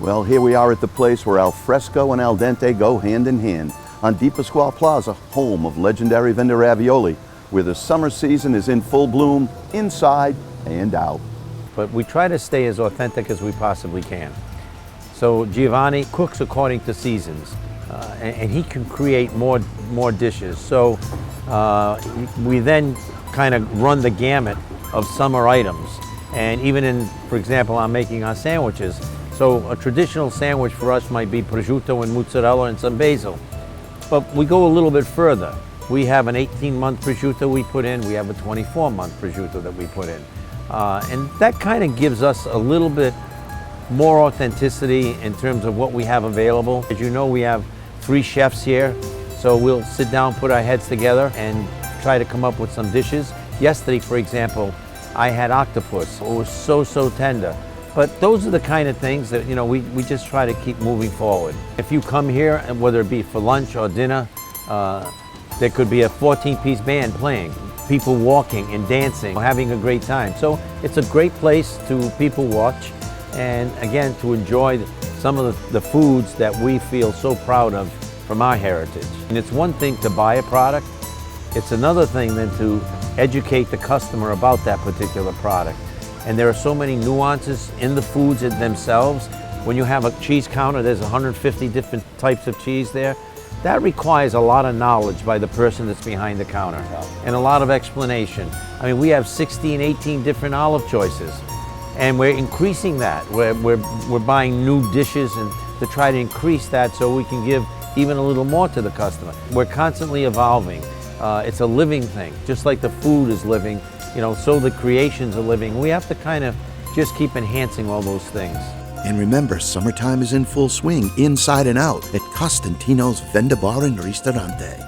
Well, here we are at the place where al fresco and al dente go hand in hand, on Di Pasquale Plaza, home of legendary VENDA ravioli, where the summer season is in full bloom, inside and out. But we try to stay as authentic as we possibly can. So Giovanni cooks according to seasons, and he can create more dishes. So we then kind of run the gamut of summer items. And even for example, I'm making our sandwiches. So a traditional sandwich for us might be prosciutto and mozzarella and some basil. But we go a little bit further. We have an 18-month prosciutto we put in. We have a 24-month prosciutto that we put in. And that kind of gives us a little bit more authenticity in terms of what we have available. As you know, we have 3 chefs here. So we'll sit down, put our heads together and try to come up with some dishes. Yesterday, for example, I had octopus. It was so tender. But those are the kind of things that, you know, we just try to keep moving forward. If you come here, and whether it be for lunch or dinner, there could be a 14-piece band playing, people walking and dancing, having a great time. So it's a great place to people watch, and again, to enjoy some of the foods that we feel so proud of from our heritage. And it's one thing to buy a product, it's another thing then to educate the customer about that particular product. And there are so many nuances in the foods themselves. When you have a cheese counter, there's 150 different types of cheese there. That requires a lot of knowledge by the person that's behind the counter and a lot of explanation. I mean, we have 16, 18 different olive choices, and we're increasing that. We're buying new dishes and to try to increase that so we can give even a little more to the customer. We're constantly evolving. It's a living thing, just like the food is living. You know, so the creations are living. We have to kind of just keep enhancing all those things. And remember, summertime is in full swing, inside and out, at Costantino's VENDA Bar and Ristorante.